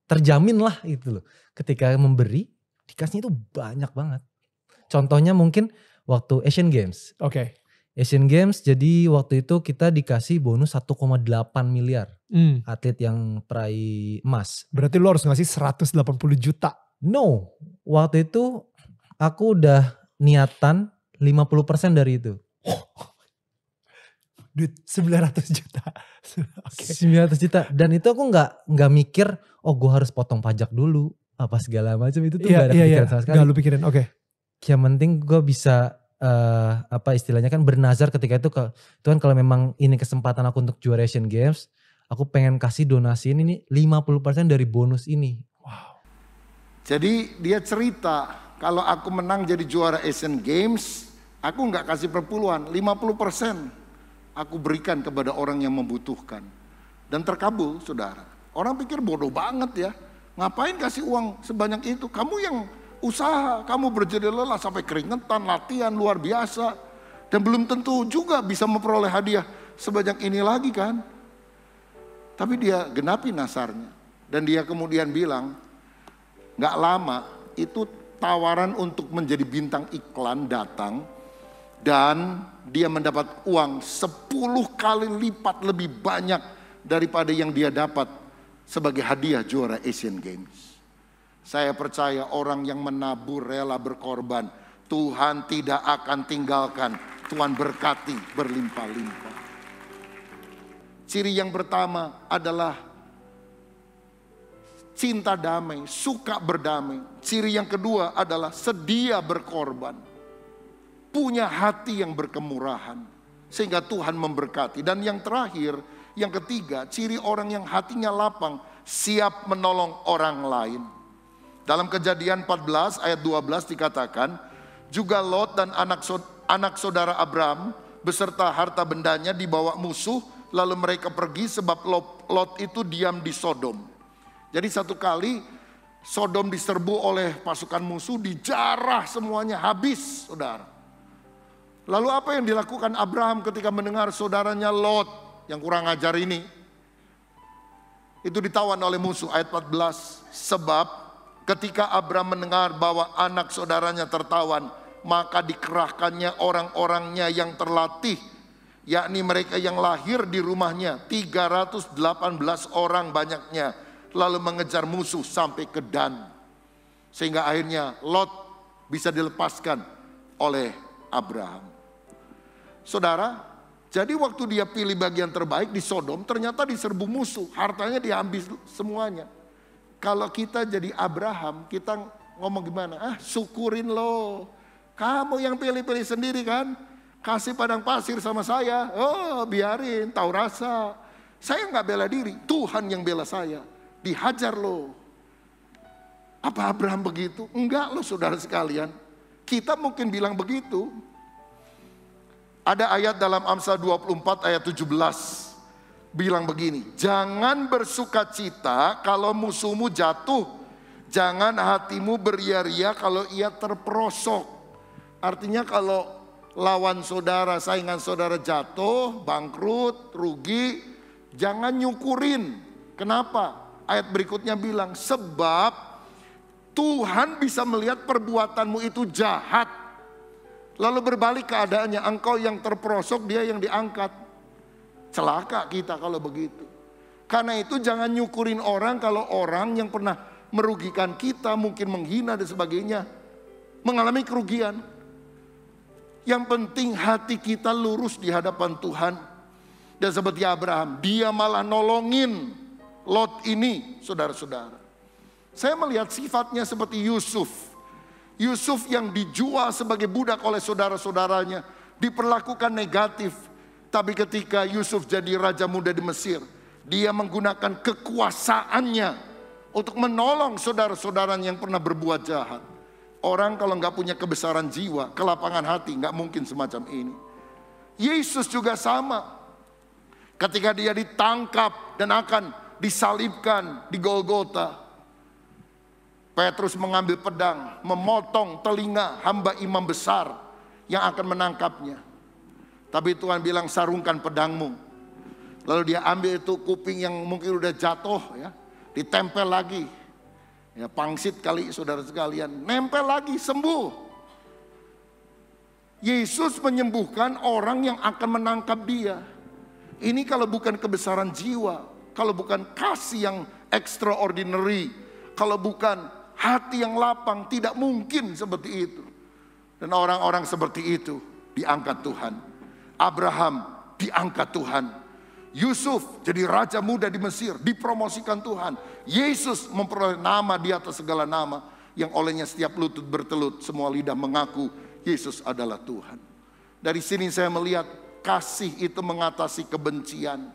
terjamin lah gitu loh. Ketika memberi, dikasihnya itu banyak banget. Contohnya mungkin waktu Asian Games. Oke. Asian Games, jadi waktu itu kita dikasih bonus 1,8 miliar atlet yang peraih emas. Berarti lo harus ngasih 180 juta. No, waktu itu aku udah niatan 50% dari itu. Duit 900 juta. Okay. 900 juta. Dan itu aku gak mikir, oh gue harus potong pajak dulu. Apa segala macam itu tuh gak ada pikiran sama sekali. Gak lu pikirin, oke. Yang penting gue bisa apa istilahnya kan bernazar ketika itu ke Tuhan, kalau memang ini kesempatan aku untuk juara Asian Games, aku pengen kasih donasi ini 50% dari bonus ini. Wow. Jadi dia cerita, kalau aku menang jadi juara Asian Games, aku nggak kasih perpuluhan, 50% aku berikan kepada orang yang membutuhkan. Dan terkabul, saudara. Orang pikir bodoh banget ya, ngapain kasih uang sebanyak itu? Kamu yang usaha, kamu berjerih lelah sampai keringetan, latihan luar biasa. Dan belum tentu juga bisa memperoleh hadiah sebanyak ini lagi kan. Tapi dia genapi nasarnya. Dan dia kemudian bilang, gak lama itu tawaran untuk menjadi bintang iklan datang. Dan dia mendapat uang 10 kali lipat lebih banyak daripada yang dia dapat sebagai hadiah juara Asian Games. Saya percaya orang yang menabur, rela berkorban, Tuhan tidak akan tinggalkan. Tuhan berkati berlimpah-limpah. Ciri yang pertama adalah cinta damai, suka berdamai. Ciri yang kedua adalah sedia berkorban. Punya hati yang berkemurahan. Sehingga Tuhan memberkati. Dan yang terakhir, yang ketiga, ciri orang yang hatinya lapang, siap menolong orang lain. Dalam Kejadian 14 ayat 12 dikatakan, juga Lot dan anak saudara Abraham beserta harta bendanya dibawa musuh, lalu mereka pergi sebab Lot itu diam di Sodom. Jadi satu kali Sodom diserbu oleh pasukan musuh, dijarah semuanya, habis saudara. Lalu apa yang dilakukan Abraham ketika mendengar saudaranya Lot yang kurang ajar ini Itu ditawan oleh musuh, ayat 14. Sebab ketika Abraham mendengar bahwa anak saudaranya tertawan, maka dikerahkannya orang-orangnya yang terlatih, yakni mereka yang lahir di rumahnya, 318 orang banyaknya, lalu mengejar musuh sampai ke Dan. Sehingga akhirnya Lot bisa dilepaskan oleh Abraham. Saudara, jadi waktu dia pilih bagian terbaik di Sodom, ternyata diserbu musuh, hartanya diambil semuanya. Kalau kita jadi Abraham, kita ngomong gimana? Syukurin loh, kamu yang pilih-pilih sendiri kan? Kasih padang pasir sama saya, oh biarin, tahu rasa. Saya nggak bela diri, Tuhan yang bela saya. Dihajar loh. Apa Abraham begitu? Enggak loh saudara sekalian. Kita mungkin bilang begitu. Ada ayat dalam Amsal 24 ayat 17. Bilang begini, jangan bersuka cita kalau musuhmu jatuh. Jangan hatimu beria-ria kalau ia terperosok. Artinya kalau lawan saudara, saingan saudara jatuh, bangkrut, rugi, jangan nyukurin. Kenapa? Ayat berikutnya bilang, sebab Tuhan bisa melihat perbuatanmu itu jahat. Lalu berbalik keadaannya, engkau yang terperosok, dia yang diangkat. Celaka kita kalau begitu. Karena itu jangan nyukurin orang kalau orang yang pernah merugikan kita, mungkin menghina dan sebagainya, mengalami kerugian. Yang penting hati kita lurus di hadapan Tuhan. Dan seperti Abraham, dia malah nolongin Lot ini, saudara-saudara. Saya melihat sifatnya seperti Yusuf. Yusuf yang dijual sebagai budak oleh saudara-saudaranya, diperlakukan negatif. Tapi ketika Yusuf jadi raja muda di Mesir, dia menggunakan kekuasaannya untuk menolong saudara-saudaranya yang pernah berbuat jahat. Orang kalau nggak punya kebesaran jiwa, kelapangan hati, nggak mungkin semacam ini. Yesus juga sama. Ketika dia ditangkap dan akan disalibkan di Golgota, Petrus mengambil pedang, memotong telinga hamba imam besar yang akan menangkapnya. Tapi Tuhan bilang, sarungkan pedangmu. Lalu dia ambil itu kuping yang mungkin udah jatuh, ya, ditempel lagi. Ya, pangsit kali saudara sekalian, nempel lagi, sembuh. Yesus menyembuhkan orang yang akan menangkap dia. Ini kalau bukan kebesaran jiwa, kalau bukan kasih yang extraordinary, kalau bukan hati yang lapang, tidak mungkin seperti itu. Dan orang-orang seperti itu diangkat Tuhan. Abraham diangkat Tuhan. Yusuf jadi raja muda di Mesir, dipromosikan Tuhan. Yesus memperoleh nama di atas segala nama, yang olehnya setiap lutut bertelut, semua lidah mengaku Yesus adalah Tuhan. Dari sini saya melihat kasih itu mengatasi kebencian.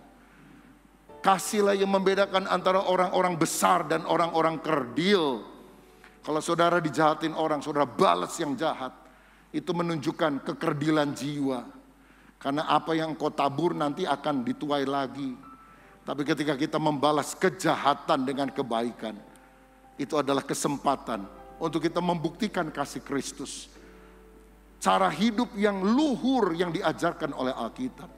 Kasihlah yang membedakan antara orang-orang besar dan orang-orang kerdil. Kalau saudara dijahatin orang, saudara balas yang jahat. Itu menunjukkan kekerdilan jiwa. Karena apa yang engkau tabur nanti akan dituai lagi. Tapi ketika kita membalas kejahatan dengan kebaikan, itu adalah kesempatan untuk kita membuktikan kasih Kristus. Cara hidup yang luhur yang diajarkan oleh Alkitab.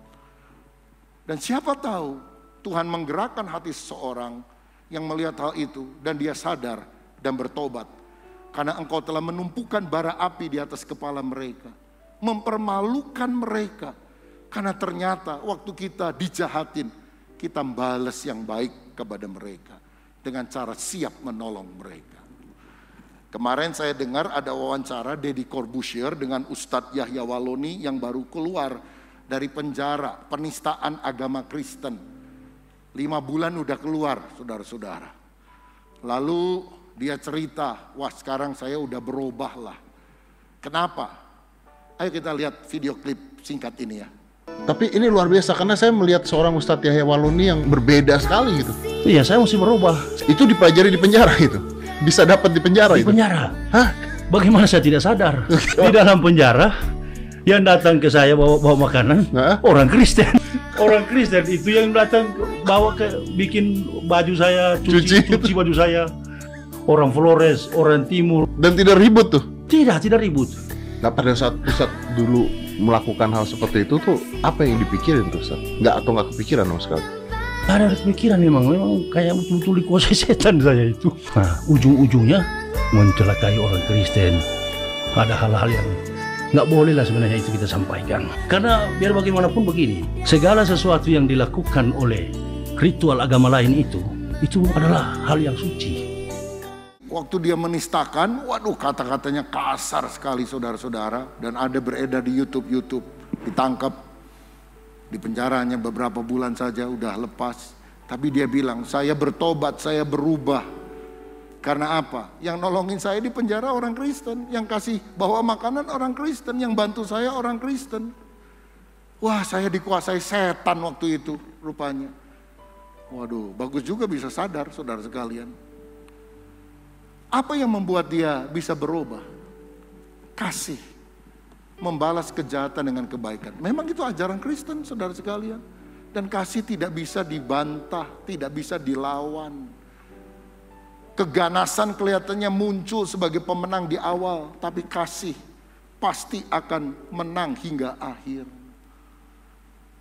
Dan siapa tahu Tuhan menggerakkan hati seseorang yang melihat hal itu dan dia sadar dan bertobat. Karena engkau telah menumpukan bara api di atas kepala mereka. Mempermalukan mereka. Karena ternyata waktu kita dijahatin, kita balas yang baik kepada mereka. Dengan cara siap menolong mereka. Kemarin saya dengar ada wawancara Deddy Corbuzier dengan Ustadz Yahya Waloni yang baru keluar dari penjara penistaan agama Kristen. 5 bulan udah keluar saudara-saudara. Lalu dia cerita, wah sekarang saya udah berubah lah. Kenapa? Ayo kita lihat video klip singkat ini ya. Tapi ini luar biasa karena saya melihat seorang Ustadz Yahya Waloni yang berbeda sekali gitu. Iya, saya mesti berubah. Itu dipelajari di penjara itu. Bisa dapat di penjara itu. Di penjara? Hah? Bagaimana saya tidak sadar? Di dalam penjara yang datang ke saya bawa makanan orang Kristen. Orang Kristen itu yang datang bawa bikin baju saya, cuci baju saya. Orang Flores, orang Timur. Dan tidak ribut tuh? Tidak ribut. Nah pada saat Ustadz dulu melakukan hal seperti itu tuh apa yang dipikirin tuh Ustadz? Nggak kepikiran sama sekali? Ada pemikiran memang kayak betul-betul dikuasai setan saya itu. Nah, ujung-ujungnya mencelakai orang Kristen. Ada hal-hal yang nggak boleh lah sebenarnya itu kita sampaikan. Karena biar bagaimanapun begini, segala sesuatu yang dilakukan oleh ritual agama lain itu adalah hal yang suci. Waktu dia menistakan, waduh kata-katanya kasar sekali saudara-saudara. Dan ada beredar di YouTube, ditangkap. Di penjaranya beberapa bulan saja udah lepas. Tapi dia bilang, saya bertobat, saya berubah. Karena apa? Yang nolongin saya di penjara orang Kristen. Yang kasih bawa makanan orang Kristen. Yang bantu saya orang Kristen. Wah, saya dikuasai setan waktu itu rupanya. Waduh, bagus juga bisa sadar saudara sekalian. Apa yang membuat dia bisa berubah? Kasih. Membalas kejahatan dengan kebaikan. Memang itu ajaran Kristen saudara sekalian. Dan kasih tidak bisa dibantah, tidak bisa dilawan. Keganasan kelihatannya muncul sebagai pemenang di awal, tapi kasih pasti akan menang hingga akhir.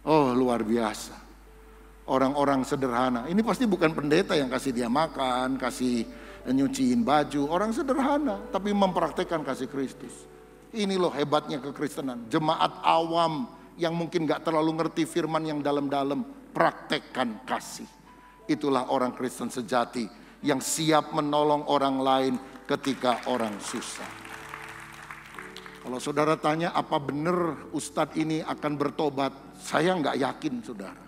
Oh, luar biasa. Orang-orang sederhana, ini pasti bukan pendeta yang kasih dia makan, kasih nyuciin baju. Orang sederhana, tapi mempraktekkan kasih Kristus. Ini loh hebatnya kekristenan. Jemaat awam yang mungkin gak terlalu ngerti firman yang dalam-dalam, praktekkan kasih. Itulah orang Kristen sejati yang siap menolong orang lain ketika orang susah. Kalau saudara tanya apa benar Ustadz ini akan bertobat, saya nggak yakin saudara.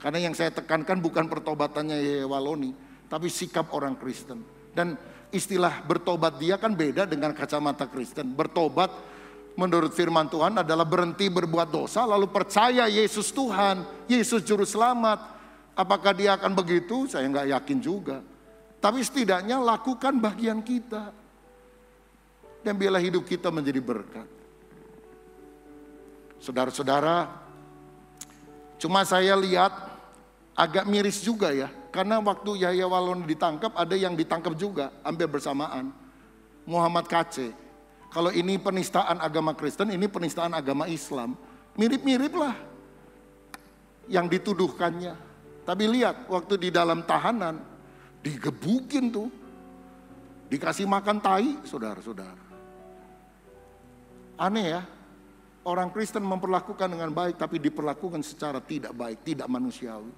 Karena yang saya tekankan bukan pertobatannya Yahya Waloni, tapi sikap orang Kristen. Dan istilah bertobat dia kan beda dengan kacamata Kristen. Bertobat menurut firman Tuhan adalah berhenti berbuat dosa lalu percaya Yesus Tuhan, Yesus Juru Selamat. Apakah dia akan begitu? Saya nggak yakin juga. Tapi setidaknya lakukan bagian kita. Dan biarlah hidup kita menjadi berkat. Saudara-saudara, cuma saya lihat agak miris juga ya. Karena waktu Yahya Waloni ditangkap, ada yang ditangkap juga hampir bersamaan. Muhammad Kace. Kalau ini penistaan agama Kristen, ini penistaan agama Islam. Mirip-mirip lah yang dituduhkannya. Tapi lihat, waktu di dalam tahanan, digebukin tuh. Dikasih makan tai, saudara-saudara. Aneh ya. Orang Kristen memperlakukan dengan baik, tapi diperlakukan secara tidak baik, tidak manusiawi.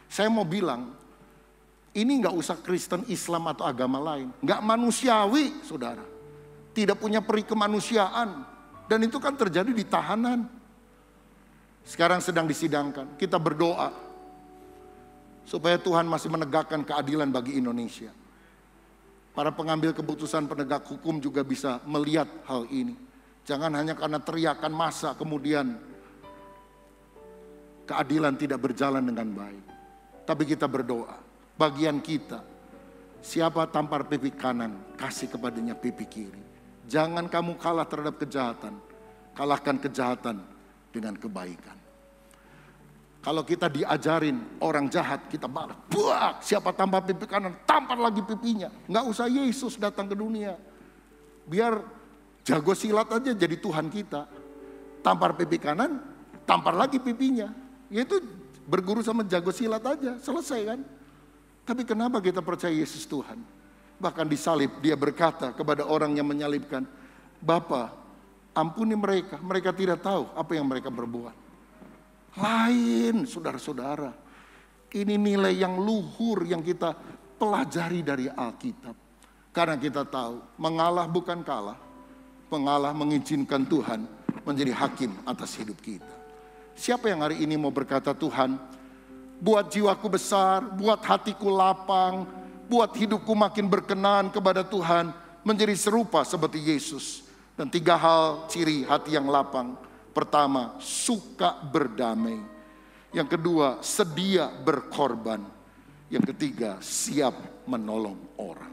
Saya mau bilang, ini gak usah Kristen, Islam atau agama lain. Gak manusiawi, saudara. Tidak punya peri kemanusiaan. Dan itu kan terjadi di tahanan. Sekarang sedang disidangkan. Kita berdoa supaya Tuhan masih menegakkan keadilan bagi Indonesia. Para pengambil keputusan penegak hukum juga bisa melihat hal ini. Jangan hanya karena teriakan massa kemudian keadilan tidak berjalan dengan baik. Tapi kita berdoa, bagian kita, siapa tampar pipi kanan, kasih kepadanya pipi kiri. Jangan kamu kalah terhadap kejahatan, kalahkan kejahatan dengan kebaikan. Kalau kita diajarin orang jahat, kita balas. Buak, siapa tampar pipi kanan, tampar lagi pipinya. Nggak usah Yesus datang ke dunia. Biar jago silat aja jadi Tuhan kita. Tampar pipi kanan, tampar lagi pipinya. Yaitu berguru sama jago silat aja, selesai kan. Tapi kenapa kita percaya Yesus Tuhan? Bahkan disalib, dia berkata kepada orang yang menyalibkan, Bapa, ampuni mereka, mereka tidak tahu apa yang mereka berbuat. Lain, saudara-saudara. Ini nilai yang luhur yang kita pelajari dari Alkitab. Karena kita tahu, mengalah bukan kalah. Mengalah mengizinkan Tuhan menjadi hakim atas hidup kita. Siapa yang hari ini mau berkata, Tuhan, buat jiwaku besar, buat hatiku lapang, buat hidupku makin berkenan kepada Tuhan, menjadi serupa seperti Yesus. Dan 3 hal ciri hati yang lapang. Pertama, suka berdamai. Yang kedua, sedia berkorban. Yang ketiga, siap menolong orang.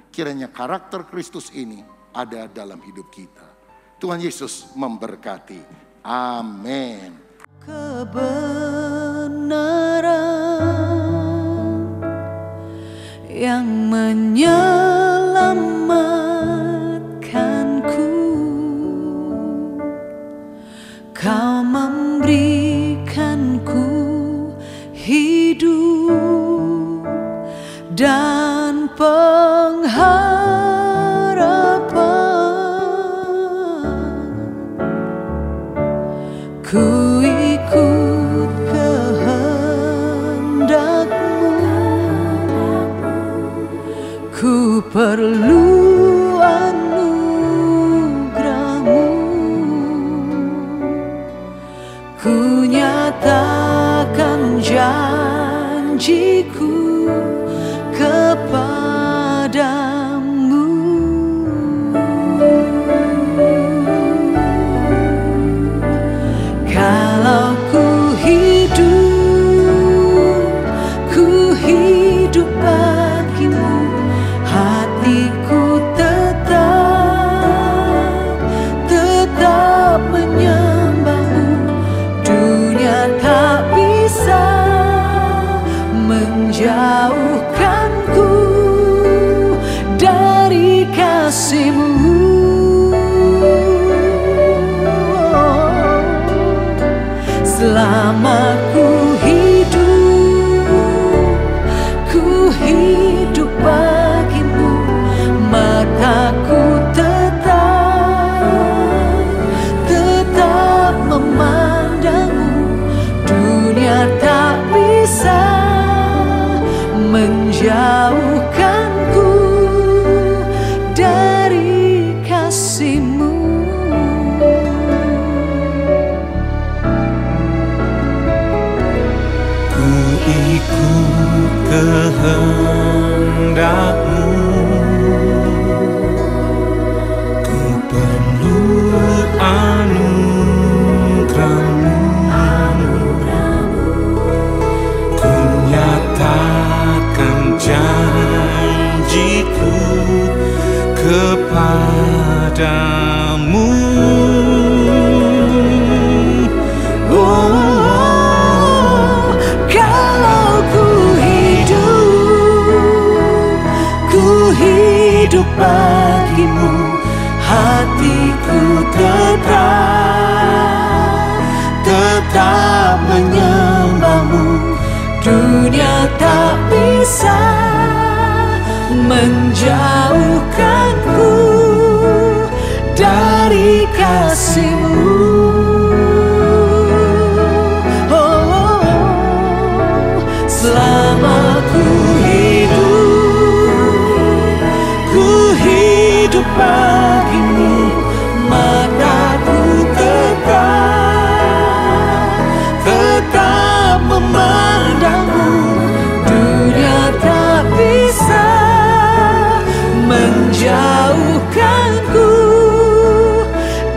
Kiranya karakter Kristus ini ada dalam hidup kita. Tuhan Yesus memberkati. Amin. Kebenaran yang menyelamatkanku. Kau memberikanku hidup pengharapan, ku ikut kehendak-Mu, ku perlu anugerah-Mu, ku nyatakan janjiku kepadamu. Kalau ku hidup bagimu, hatiku tetap menyembah-Mu. Dunia tak bisa menjauhkanku dari kasih-Mu. Selama ku hidup bagimu, mataku tetap memandang-Mu. Dunia tak bisa menjauhkanku dari kasih-Mu. Ku ikut kehendak-Mu, ku perlu anugerah-Mu, ku nyatakan janjiku kepadamu. Kalau ku hidup bagimu, hatiku tetap menyembah-Mu. Dunia tak bisa menjauhkanku dari kasih-Mu. Selama ku hidup bagimu, mataku tetap memandang-Mu. Dunia tak bisa menjauhkanku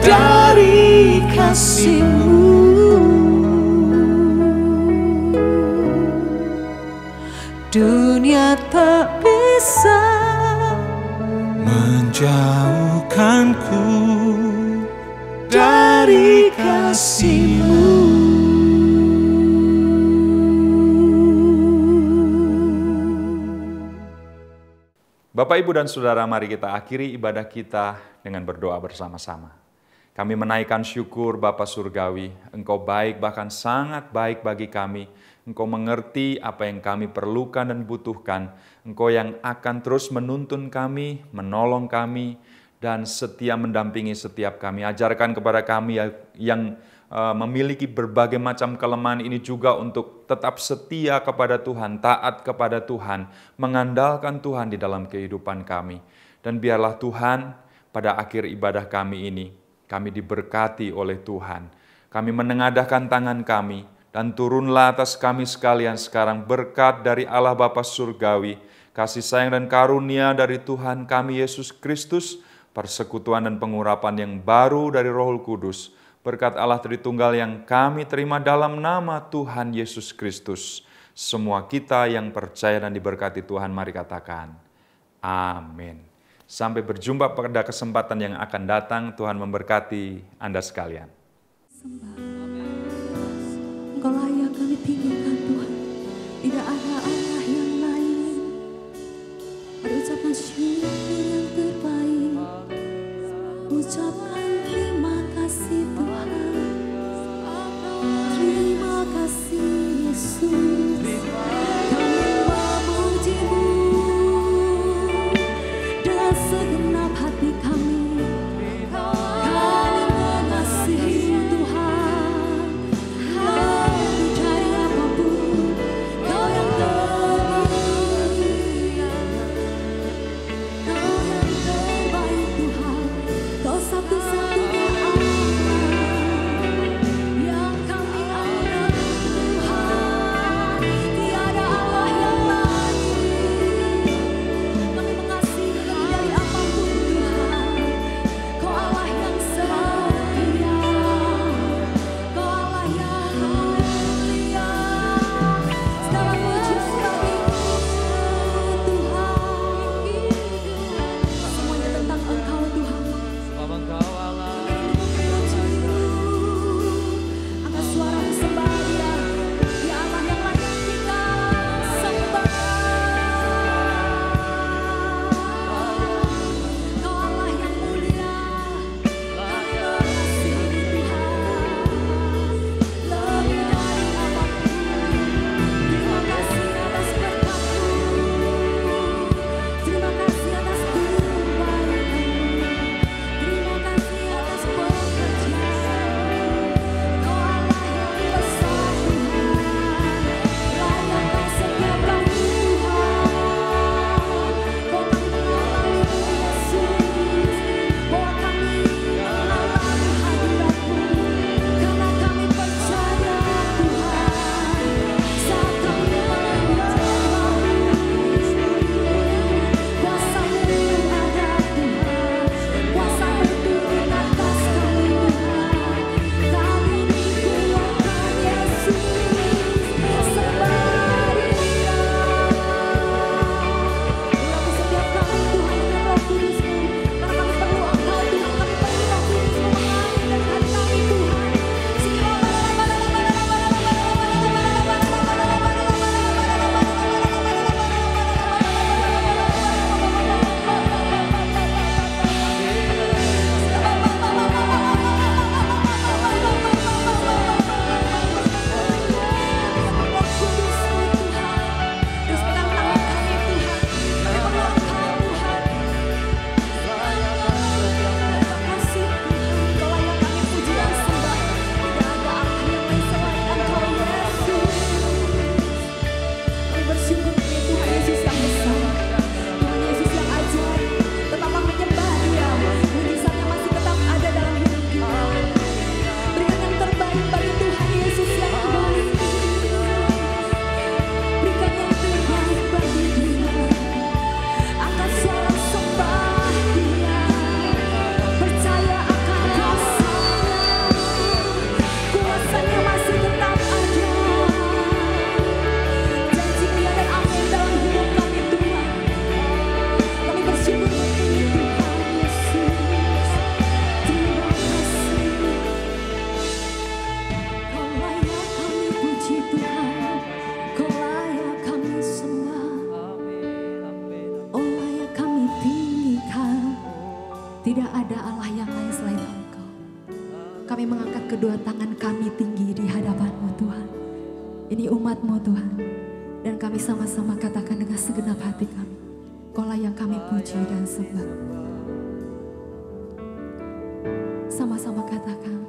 dari kasih-Mu. Dunia tak bisa menjauhkanku dari kasih-Mu. Bapak, Ibu, dan Saudara, mari kita akhiri ibadah kita dengan berdoa bersama-sama. Kami menaikkan syukur Bapa Surgawi, Engkau baik, bahkan sangat baik bagi kami. Engkau mengerti apa yang kami perlukan dan butuhkan. Engkau yang akan terus menuntun kami, menolong kami, dan setia mendampingi setiap kami. Ajarkan kepada kami yang memiliki berbagai macam kelemahan ini juga untuk tetap setia kepada Tuhan, taat kepada Tuhan, mengandalkan Tuhan di dalam kehidupan kami. Dan biarlah Tuhan, pada akhir ibadah kami ini, kami diberkati oleh Tuhan. Kami menengadahkan tangan kami, dan turunlah atas kami sekalian sekarang berkat dari Allah Bapa Surgawi, kasih sayang dan karunia dari Tuhan kami Yesus Kristus, persekutuan dan pengurapan yang baru dari Roh Kudus, berkat Allah Tritunggal yang kami terima dalam nama Tuhan Yesus Kristus. Semua kita yang percaya dan diberkati Tuhan, mari katakan, amin. Sampai berjumpa pada kesempatan yang akan datang. Tuhan memberkati Anda sekalian. Engkau layak kami tinggikan Tuhan. Tidak ada Allah yang lain. Ada ucapan syukur yang terbaik. Ucapkan terima kasih Tuhan. Terima kasih Yesus. Kami memuji-Mu. Tidak ada Allah yang lain selain Engkau. Kami mengangkat kedua tangan kami tinggi di hadapan-Mu Tuhan. Ini umat-Mu Tuhan. Dan kami sama-sama katakan dengan segenap hati kami, Engkaulah yang kami puji dan sembah. Sama-sama katakan,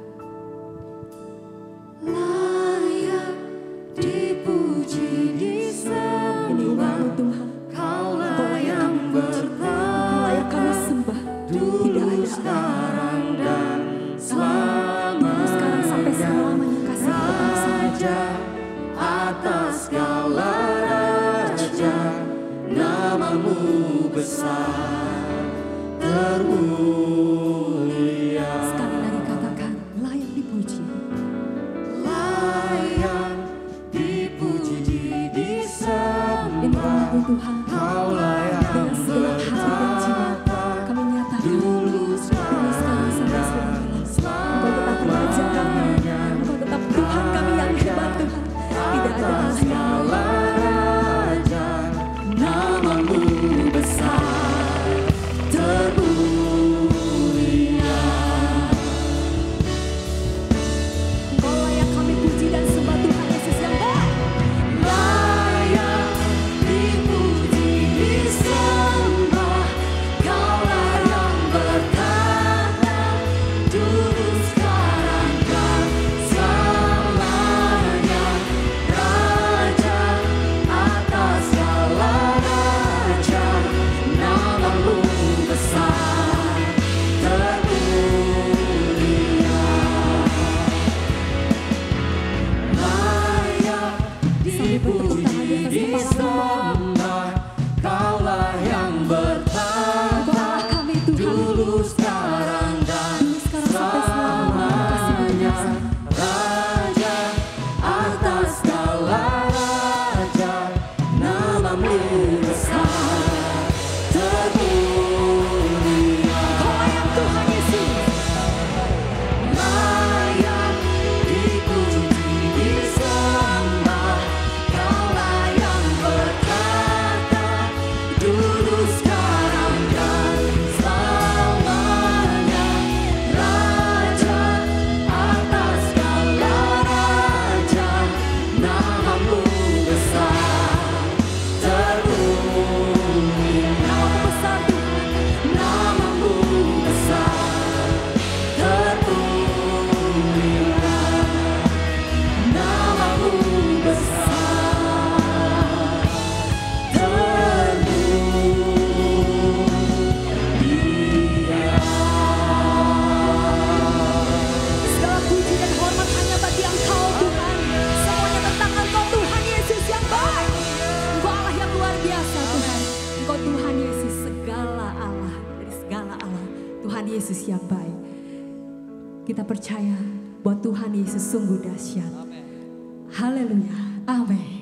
layak dipuji disembah. Ini umat-Mu Tuhan. Engkaulah yang bertahan, layak kami sembah. Tidak ada sekarang dan selamanya, sekarang sampai selamanya kasih tetap saja. Atas segala raja, nama-Mu besar termulia. Sekali lagi katakan, layak dipuji. Layak dipuji disembah. Ini umat-Mu Tuhan. Kaulah yang bertahan. Kami nyatakan dulu sekarang sampai selamanya. Engkau tetap raja kami. Engkau tetap Tuhan kami yang hebat Tuhan. Tidak ada Allah yang raja, nama-Mu besar termulia. Engkau layak kami puji dan sembah Tuhan Yesus yang baik. Layak dipuji disembah. Kaulah yang bertata dulu sekarang dan selamanya. Raja atas segala raja, nama-Mu besar termulia. Layak dipuji disembah. Kaulah yang bertata dulu sekarang dan selamanya. Raja atas segala raja, nama-Mu besar termulia. Kaulah yang Tuhan Yesus. Layak dipuji disembah. Kaulah yang bertata dulu sekarang dan selamanya. Raja atas segala raja, nama-Mu besar termulia. Nama-Mu besar Tuhan, nama-Mu besar termulia. Nama-Mu besar termulia. Segala puji dan hormat hanya bagi Engkau Tuhan. Semuanya tentang Engkau Tuhan Yesus yang baik. Engkau Allah yang luar biasa Tuhan. Engkau Tuhan Yesus segala Allah, dari segala Allah. Tuhan Yesus yang baik. Kita percaya bahwa Tuhan Yesus sungguh dahsyat. Haleluya. Amin.